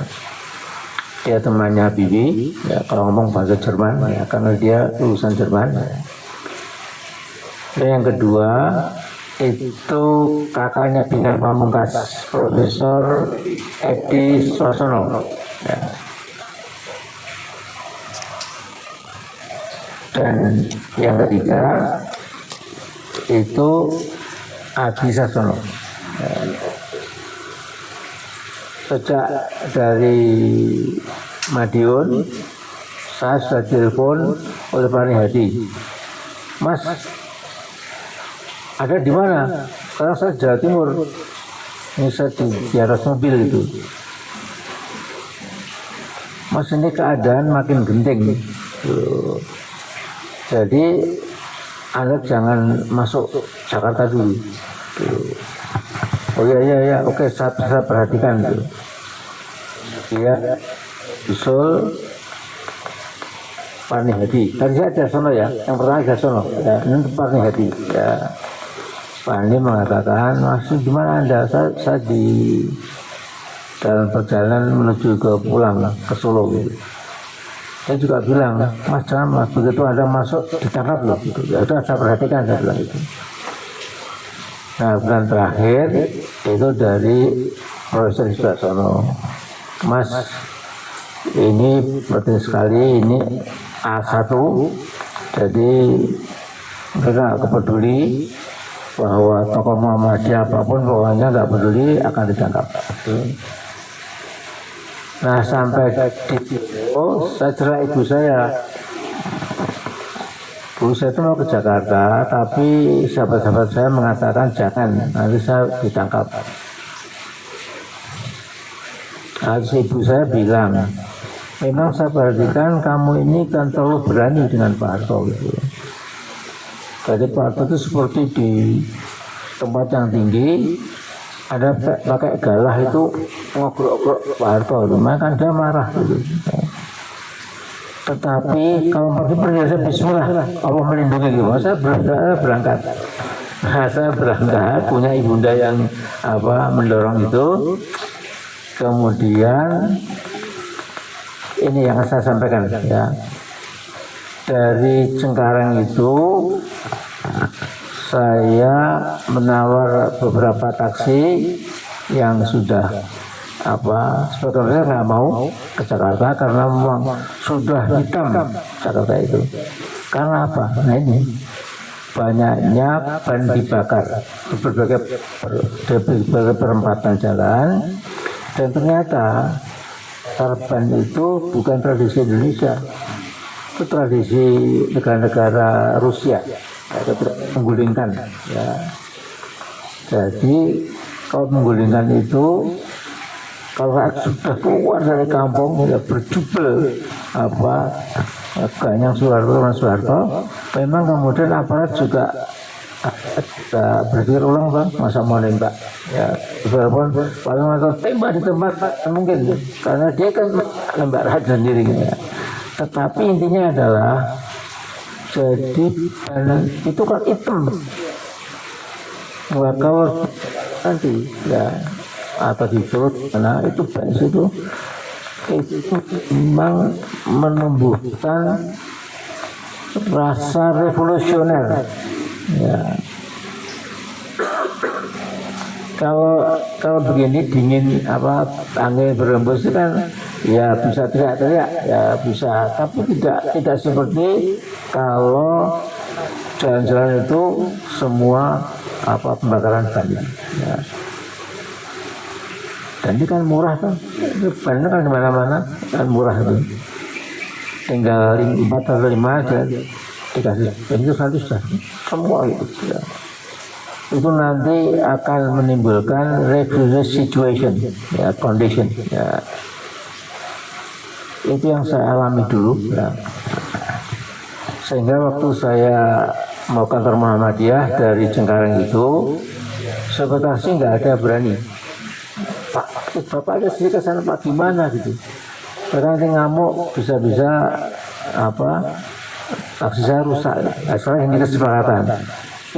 Dia temannya Habibie, ya, kalau ngomong bahasa Jerman, ya, karena dia lulusan Jerman. Ya. Dan yang kedua itu kakaknya Bintang Pamungkas, Profesor Edi Suarsono, ya. Dan yang ketiga itu Adi Sasono. Ya. Sejak dari Madiun saya sudah telepon oleh Pak Hadi, Mas, ada di mana? Sekarang saya Jawa Timur, ini saya di atas mobil itu. Mas, ini keadaan makin genting. Jadi Anda jangan masuk Jakarta dulu. Oh iya, oke, saya perhatikan itu. Dia usul Pak Hadi. Tadi saya ada sono ya, yang pertama ada sono. Ya, ini Pak Hadi. Ya, Pak Andi mengatakan, masih gimana Anda? Saya di dalam perjalanan menuju ke pulang ke Solo gitu. Saya juga bilang, Mas jangan Mas, begitu Anda masuk ditangkap loh gitu. Ya udah saya perhatikan, saya bilang itu. Nah, bulan terakhir itu dari Profesor Sudarsono, Mas, ini penting sekali, ini A1, jadi mereka nggak peduli bahwa tokoh Muhammadiyah apapun, pokoknya nggak peduli akan ditangkap. Nah, sampai di situ saya cerai ibu saya. Bu, saya itu mau ke Jakarta, tapi sahabat-sahabat saya mengatakan jangan, nanti saya ditangkap. Nah, ibu saya bilang, memang saya perhatikan kamu ini kan terlalu berani dengan Pak Harto gitu. Jadi Pak Harto itu seperti di tempat yang tinggi, ada pakai galah itu ngogrok-grok Pak Harto, maka dia marah gitu. Tetapi kalau pergi saya bismillah, Allah melindungi gitu. Saya berangkat. Nah, saya berangkat, punya ibunda yang mendorong itu. Kemudian ini yang saya sampaikan ya. Dari Cengkareng itu saya menawar beberapa taksi yang sudah sebetulnya nggak mau ke Jakarta karena memang sudah hitam Jakarta itu. Karena apa? Nah ini banyaknya ban dibakar di berbagai perempatan jalan, dan ternyata ban itu bukan tradisi Indonesia, itu tradisi negara-negara Rusia, menggulingkan ya. Jadi kalau menggulingkan itu, kalau sudah keluar dari kampung ya berjubel Ganyang Soeharto, memang kemudian aparat juga berpikir ulang Bang, masa mau nembak ya, walaupun paling tembak di tempat mungkin karena dia kan nembak rahat sendiri ya. Tetapi intinya adalah jadi itu kan hitam, kalau nanti ya atau di perut, karena itu bens itu memang menumbuhkan rasa revolusioner ya. Kalau begini dingin angin berembus itu kan ya bisa teriak-teriak ya bisa, tapi tidak seperti kalau jalan-jalan itu semua pembakaran ban ya. Dan ini kan murah kan, ban kan di mana-mana kan murah itu, tinggal 4 atau 5 aja dikasih ban itu nanti sudah semua itu ya. Itu nanti akan menimbulkan refugee situation ya, condition ya. Itu yang saya alami dulu ya. Sehingga waktu saya mau kantor Muhammadiyah dari Cengkareng itu, sekretaris nggak ada berani. Pak, Bapak ada sih ke sana Pak, gimana gitu. Karena nanti ngamuk, bisa-bisa taksi saya rusak. Nah, sekarang ini kesepakatan.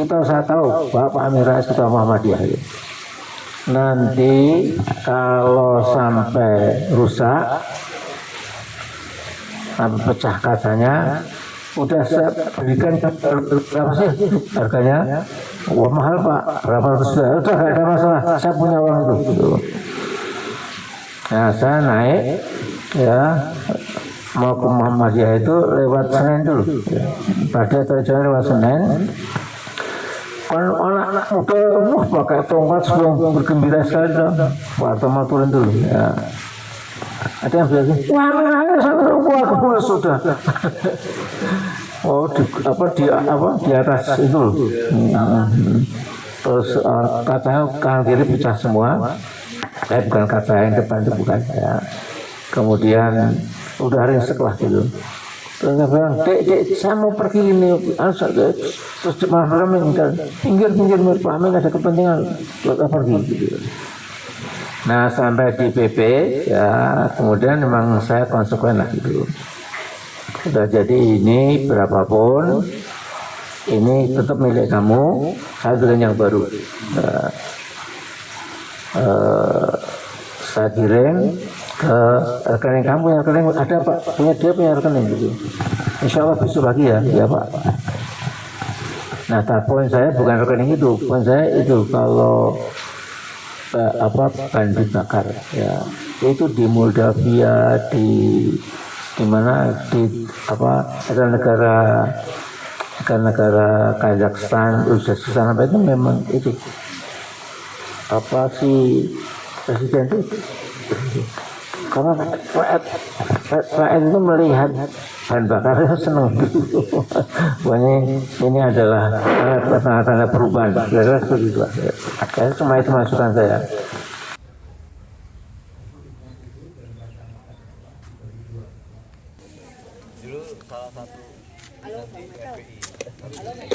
Saya tahu Bapak Amin Rais Ketua Muhammadiyah gitu. Nanti kalau sampai rusak, sampai pecah kacanya, udah saya berikan berapa sih harganya? Wah mahal Pak, berapa ratus juta? Udah gak ada masalah, saya punya uang itu. Gitu. Nah saya naik ya mau ke Muhammadiyah itu lewat Senen dulu. Ya. Pada terjadi lewat Senen. Kan anak-anak muda pakai tongkat sebelum bergembira sekali dong. Pak Harto mau turun dulu. Ya. Ada yang bilang, wah menangis sampai wah sudah. Oh di atas itu loh. Terus katanya kanan kiri pecah semua. Bukan kaca yang depan itu bukan ya. Kemudian udah ringsek lah gitu. Terus dia bilang, dek, saya mau pergi ini. Terus malah minggir, Pak Amin ada kepentingan buat pergi gitu. Nah sampai di PP ya, kemudian memang saya konsekuen lah gitu. Udah jadi ini berapapun, ini tetap milik kamu, saya bilang yang baru. Saya kirim ke rekening kamu, yang rekening ada Pak, dia punya rekening gitu. Insya Allah besok lagi ya Pak. Nah, poin saya bukan rekening itu, poin saya itu kalau bahan dibakar ya, itu di Moldavia, di mana ada negara Kazakhstan, Uzbekistan apa itu memang itu presiden itu karena rakyat itu melihat bahan bakarnya senang. ini adalah tanda-tanda perubahan. Kira-kira seperti itu. Cuma itu masukan saya. Dulu salah satu nanti FPI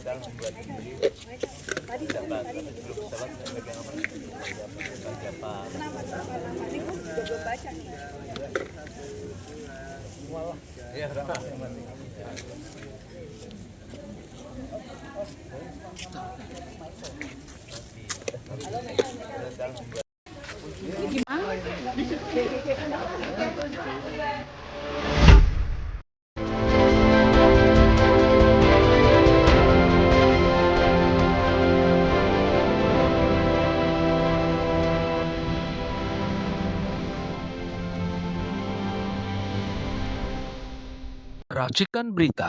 sedang membuat beli pejabat, tapi sebelum pejabat saya pegang apa? Pejabat. Iya, Racikan Berita